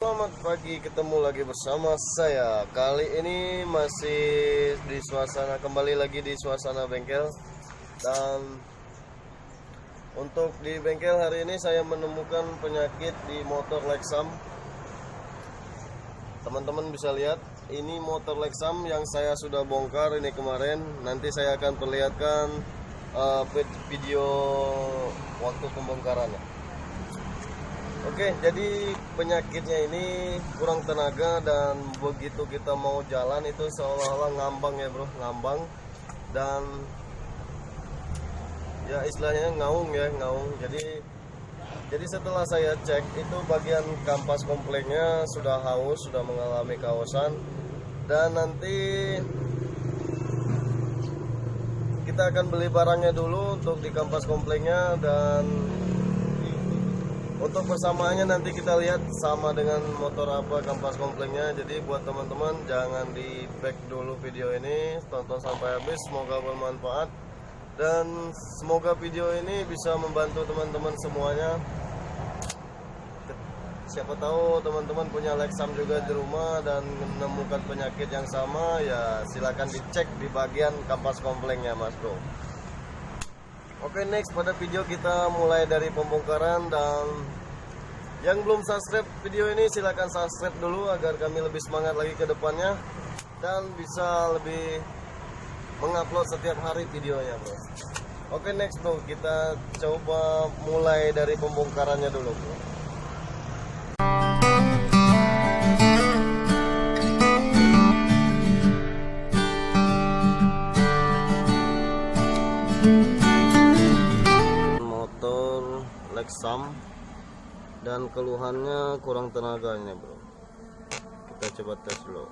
Selamat pagi, ketemu lagi bersama saya. Kali ini masih kembali lagi di suasana bengkel. Dan untuk di bengkel hari ini saya menemukan penyakit di motor Lexam. Teman-teman bisa lihat, ini motor Lexam yang saya sudah bongkar ini kemarin. Nanti saya akan perlihatkan video waktu pembongkarannya. Oke, jadi penyakitnya ini kurang tenaga dan begitu kita mau jalan itu seolah-olah ngambang ya bro, ngambang dan ya istilahnya ngaung. Jadi setelah saya cek itu bagian kampas kompleknya sudah haus, sudah mengalami kaosan, dan nanti kita akan beli barangnya dulu untuk di kampas kompleknya, dan untuk persamaannya nanti kita lihat sama dengan motor apa kampas kompleknya. Jadi buat teman-teman jangan di back dulu video ini, tonton sampai habis, semoga bermanfaat dan semoga video ini bisa membantu teman-teman semuanya. Siapa tahu teman-teman punya Lexam juga di rumah dan menemukan penyakit yang sama, ya silakan dicek di bagian kampas kompleknya mas bro. Oke, next pada video kita mulai dari pembongkaran, dan yang belum subscribe video ini silahkan subscribe dulu agar kami lebih semangat lagi ke depannya dan bisa lebih mengupload setiap hari videonya bro. Oke, next bro, kita coba mulai dari pembongkarannya dulu bro. Lexam dan keluhannya kurang tenaganya bro, kita coba tes dulu.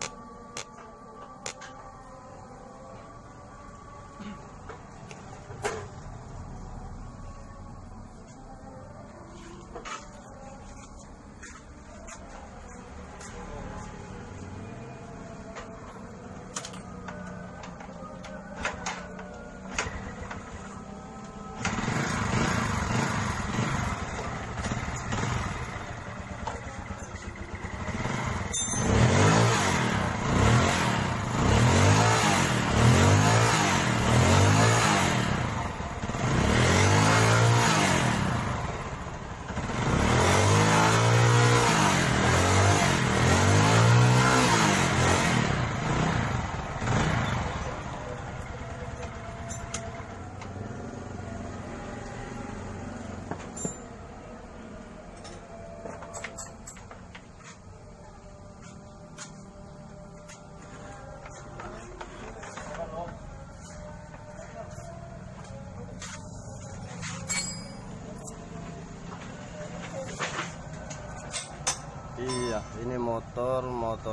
Iya, ini motor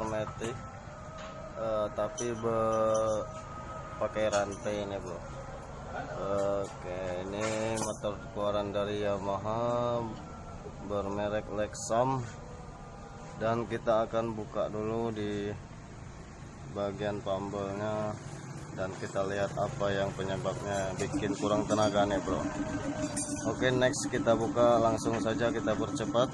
matic, tapi pakai rantai ini bro. Oke, ini motor keluaran dari Yamaha bermerek Lexam, dan kita akan buka dulu di bagian pambelnya dan kita lihat apa yang penyebabnya bikin kurang tenaga nih bro. Oke, next kita buka, langsung saja kita percepat.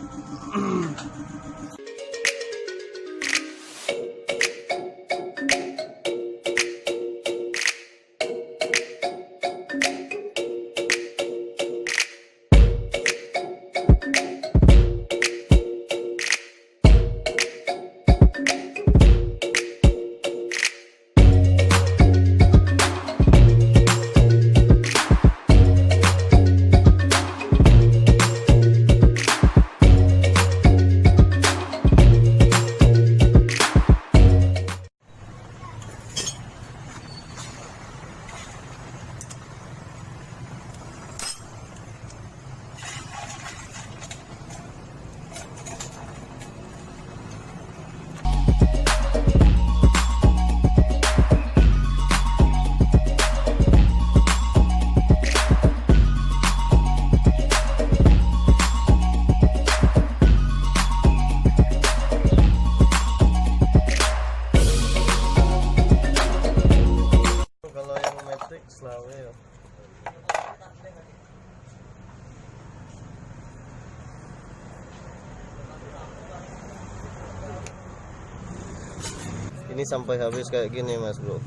Ini sampai habis kayak gini mas bro.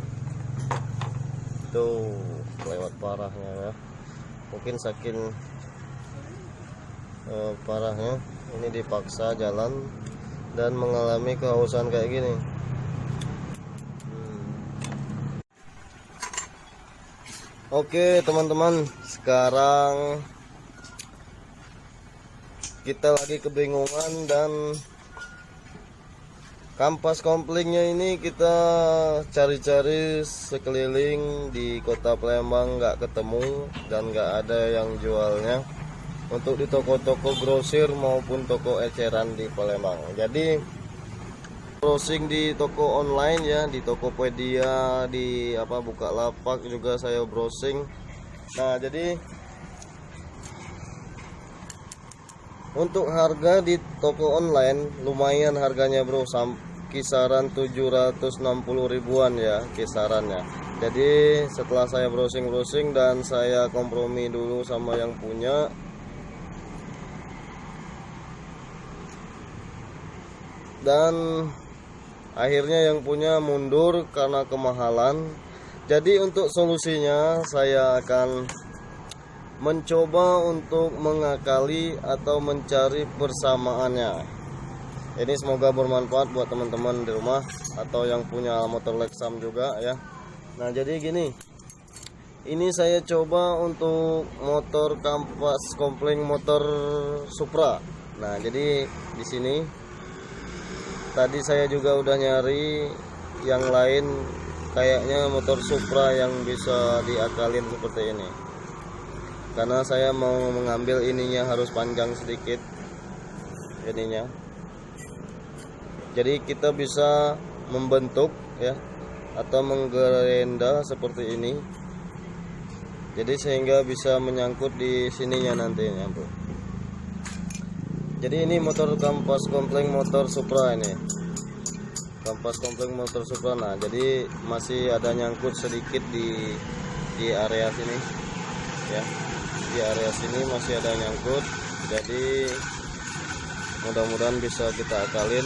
Tuh lewat parahnya ya. Mungkin saking parahnya ini dipaksa jalan dan mengalami kehausan kayak gini. Oke teman-teman, sekarang kita lagi kebingungan dan kampas komplingnya ini kita cari-cari sekeliling di kota Palembang nggak ketemu dan nggak ada yang jualnya untuk di toko-toko grosir maupun toko eceran di Palembang. Jadi browsing di toko online ya, di Tokopedia, di Bukalapak juga saya browsing. Nah jadi untuk harga di toko online lumayan harganya bro, kisaran 760 ribuan ya kisarannya. Jadi setelah saya browsing dan saya kompromi dulu sama yang punya, dan akhirnya yang punya mundur karena kemahalan. Jadi untuk solusinya saya akan mencoba untuk mengakali atau mencari persamaannya. Ini semoga bermanfaat buat teman-teman di rumah atau yang punya motor Lexam juga ya. Nah jadi gini, ini saya coba untuk motor kampas kompling motor Supra. Nah jadi di sini tadi saya juga udah nyari yang lain, kayaknya motor Supra yang bisa diakalin seperti ini. Karena saya mau mengambil ininya harus panjang sedikit ininya. Jadi kita bisa membentuk ya atau menggerenda seperti ini. Jadi sehingga bisa menyangkut di sininya nantinya, bro. Jadi ini motor kampas kompleng motor Supra ini. Kampas kompleng motor Supra. Nah, jadi masih ada nyangkut sedikit di area sini ya. Di area sini masih ada nyangkut, jadi mudah-mudahan bisa kita akalin.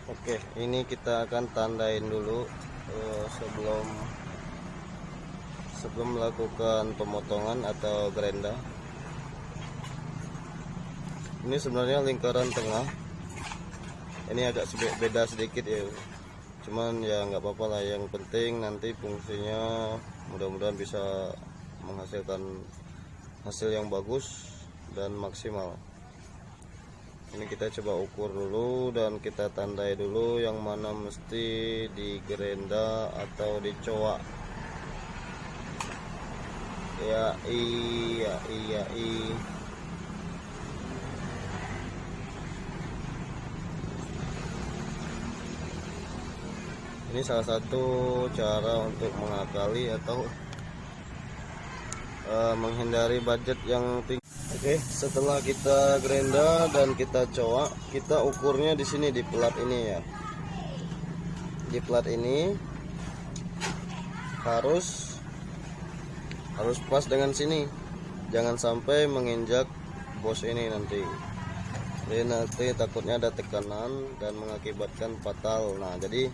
Oke, ini kita akan tandain dulu sebelum melakukan pemotongan atau gerenda. Ini sebenarnya lingkaran tengah, ini agak beda sedikit ya, cuman ya nggak apa-apa lah, yang penting nanti fungsinya mudah-mudahan bisa menghasilkan hasil yang bagus dan maksimal. Ini kita coba ukur dulu dan kita tandai dulu yang mana mesti digerenda atau dicoak. Ya iya. Ini salah satu cara untuk mengakali atau menghindari budget yang tinggi. Oke, setelah kita gerenda dan kita coak, kita ukurnya di sini di plat ini ya. Di plat ini harus pas dengan sini. Jangan sampai menginjak bos ini nanti. Jadi nanti takutnya ada tekanan dan mengakibatkan fatal. Nah, jadi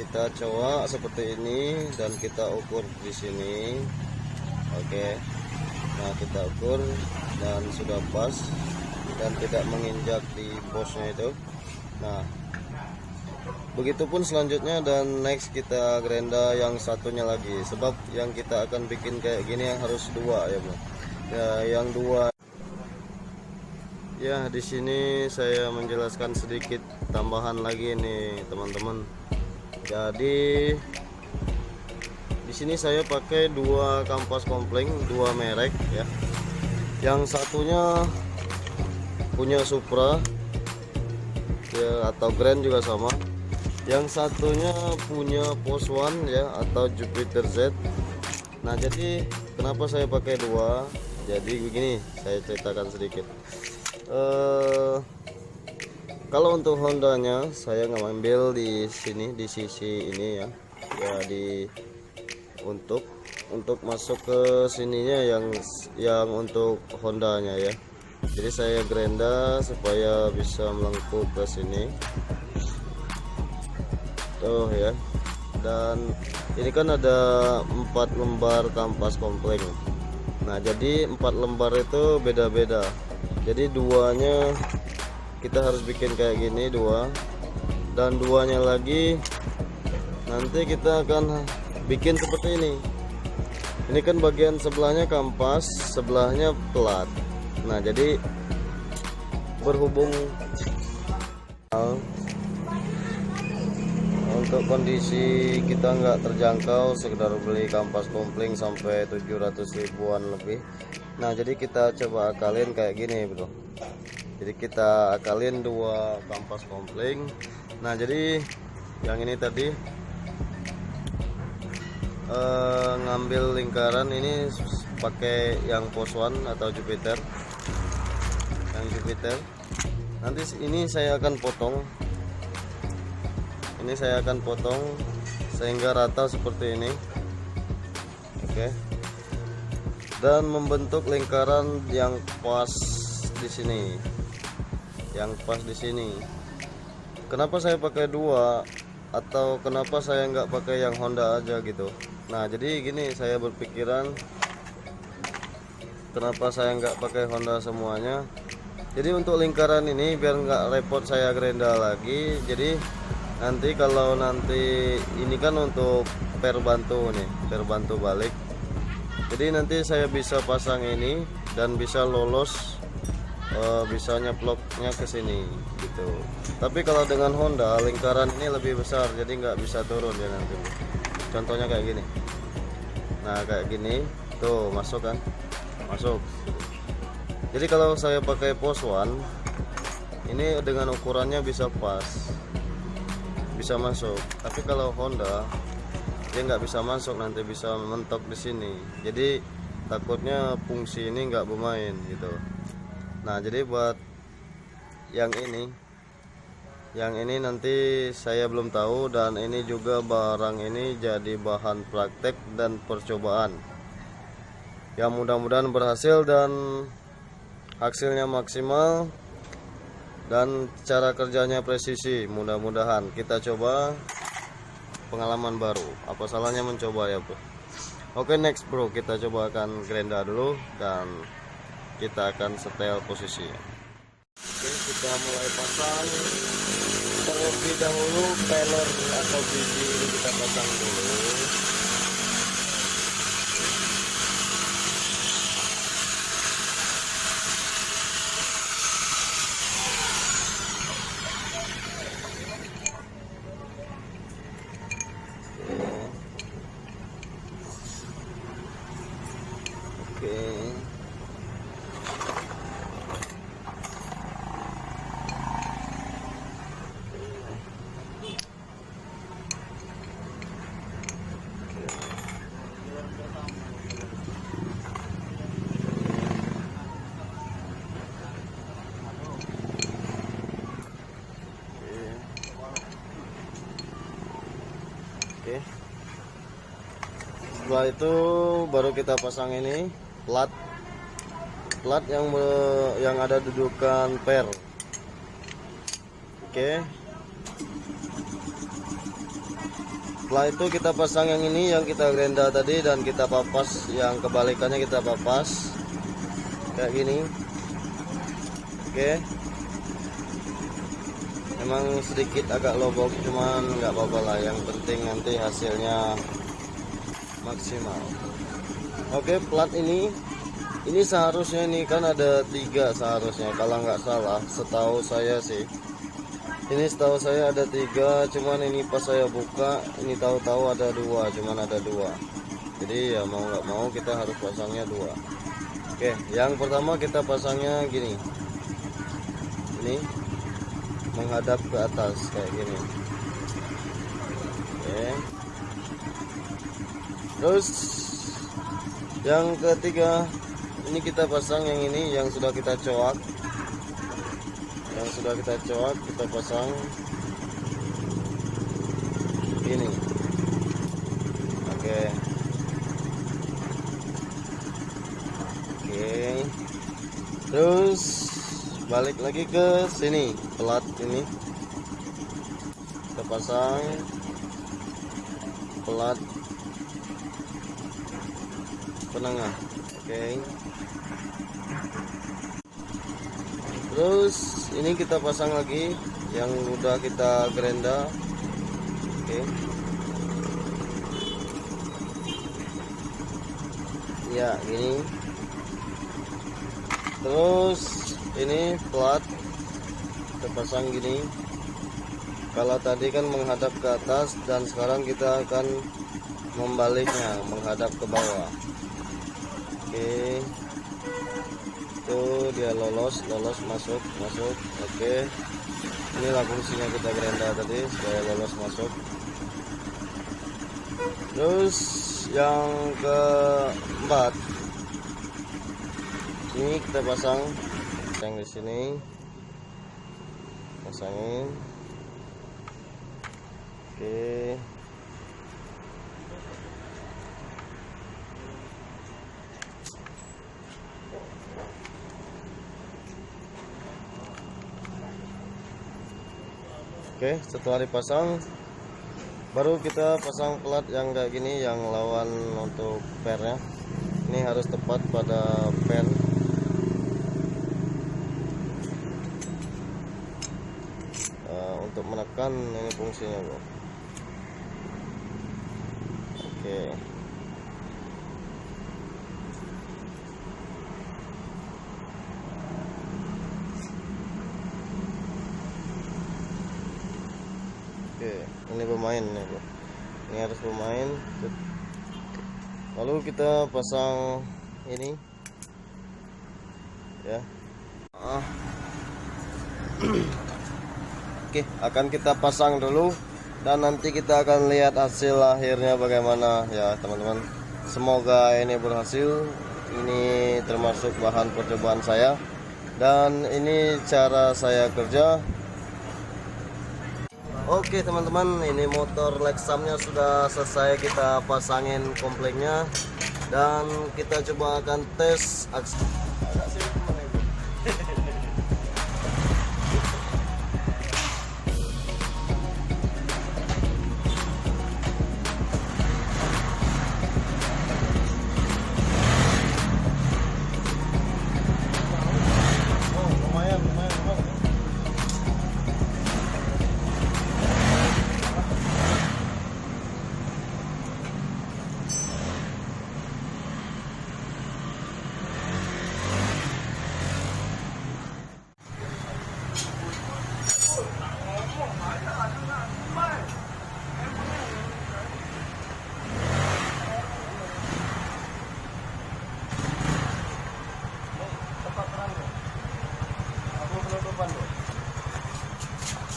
kita coak seperti ini dan kita ukur di sini. Oke. Nah, kita ukur dan sudah pas dan tidak menginjak di bosnya itu. Nah, begitupun selanjutnya dan next kita gerenda yang satunya lagi. Sebab yang kita akan bikin kayak gini yang harus dua ya, bro. Ya, yang dua. Ya, di sini saya menjelaskan sedikit tambahan lagi nih, teman-teman. Jadi di sini saya pakai dua kampas kompling, dua merek ya. Yang satunya punya Supra ya, atau Grand juga sama. Yang satunya punya Poswan ya, atau Jupiter Z. Nah, jadi kenapa saya pakai dua? Jadi begini, saya ceritakan sedikit. Kalau untuk Hondanya saya ngambil di sini, di sisi ini ya, untuk masuk ke sininya yang untuk Hondanya ya. Jadi saya gerenda supaya bisa melengkung ke sini. Oh ya. Dan ini kan ada 4 lembar kampas kompleng. Nah jadi 4 lembar itu beda-beda. Jadi duanya kita harus bikin kayak gini, 2, dan duanya lagi nanti kita akan bikin seperti ini. Ini kan bagian sebelahnya kampas, sebelahnya plat. Nah jadi berhubung untuk kondisi kita nggak terjangkau sekedar beli kampas kompling sampai 700 ribuan lebih. Nah jadi kita coba akalin kayak gini bro. Jadi kita akalin 2 kampas kompling. Nah jadi yang ini tadi ngambil lingkaran ini pakai yang POS 1 atau Jupiter, yang Jupiter. Nanti ini saya akan potong, sehingga rata seperti ini. Oke. Dan membentuk lingkaran yang pas di sini, Kenapa saya pakai 2 atau kenapa saya nggak pakai yang Honda aja gitu? Nah jadi gini, saya berpikiran kenapa saya nggak pakai Honda semuanya. Jadi untuk lingkaran ini biar nggak repot saya gerinda lagi. Jadi nanti kalau ini kan untuk per bantu balik. Jadi nanti saya bisa pasang ini dan bisa lolos, bisa nyeploknya ke sini gitu. Tapi kalau dengan Honda lingkaran ini lebih besar, jadi nggak bisa turun ya nanti. Contohnya kayak gini. Nah kayak gini tuh masuk kan, masuk. Jadi kalau saya pakai POS 1 ini dengan ukurannya bisa pas, bisa masuk. Tapi kalau Honda dia nggak bisa masuk, nanti bisa mentok di sini. Jadi takutnya fungsi ini nggak bermain gitu. Nah jadi buat yang ini nanti saya belum tahu, dan ini juga barang ini jadi bahan praktek dan percobaan yang mudah-mudahan berhasil dan hasilnya maksimal dan cara kerjanya presisi. Mudah-mudahan kita coba, pengalaman baru, apa salahnya mencoba ya bro. Oke next bro, kita coba akan gerinda dulu dan kita akan setel posisi. Oke, kita mulai pasang. Terlebih dahulu peler atau biji ini kita pasang dulu. Oke. Oke. Setelah itu baru kita pasang ini plat yang ada dudukan per. Oke. Setelah itu kita pasang yang ini yang kita gerinda tadi, dan kita papas yang kebalikannya, kita papas kayak gini. Oke. Emang sedikit agak lobok, cuman nggak apa-apa lah, yang penting nanti hasilnya maksimal. Oke, plat ini seharusnya ini kan ada 3 seharusnya, kalau nggak salah, setahu saya sih. Ini setahu saya ada 3, cuman ini pas saya buka ini tahu-tahu ada 2, cuman ada 2. Jadi ya mau nggak mau kita harus pasangnya 2. Oke, yang pertama kita pasangnya gini. Ini menghadap ke atas kayak gini. Oke. Terus yang ketiga ini kita pasang yang ini yang sudah kita coak. Kita pasang ini. Oke. Terus balik lagi ke sini, plat ini kita pasang pelat penengah. Oke. Terus ini kita pasang lagi yang udah kita gerenda. Oke. Ya, gini. Terus ini plat kita pasang gini. Kalau tadi kan menghadap ke atas dan sekarang kita akan membaliknya, menghadap ke bawah. Oke. Tuh dia lolos masuk. Oke. Inilah fungsinya kita gerenda tadi supaya lolos masuk. Terus yang keempat, ini kita pasang yang di sini, pasangin. Oke. Oke, setelah dipasang baru kita pasang pelat yang kayak gini, yang lawan untuk pernya. Ini harus tepat pada per. Untuk menekan ini fungsinya, bro. Oke. Oke, ini pemain nih, bro. Ini harus pemain. Lalu kita pasang ini, ya. Oke, akan kita pasang dulu dan nanti kita akan lihat hasil akhirnya bagaimana ya, teman-teman. Semoga ini berhasil. Ini termasuk bahan percobaan saya dan ini cara saya kerja. Oke teman-teman, ini motor Lexamnya sudah selesai kita pasangin kompleknya dan kita coba akan tes aksi.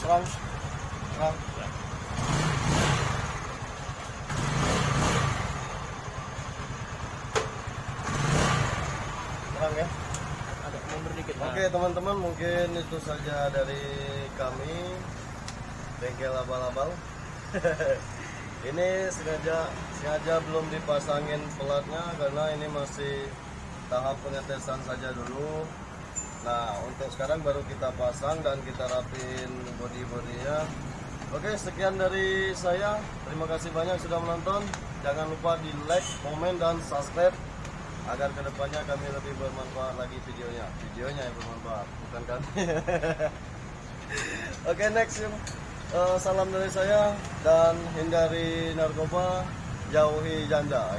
Terang. Terang ya. Agak mundur dikit. Oke teman-teman, mungkin itu saja dari kami bengkel abal-abal. Ini sengaja belum dipasangin pelatnya karena ini masih tahap pengetesan saja dulu. Nah, untuk sekarang baru kita pasang dan kita rapin body-bodinya. Oke, sekian dari saya. Terima kasih banyak sudah menonton. Jangan lupa di like, komen, dan subscribe agar kedepannya kami lebih bermanfaat lagi videonya. Videonya yang bermanfaat, bukan kami. Oke, next. Salam dari saya dan hindari narkoba, jauhi janda.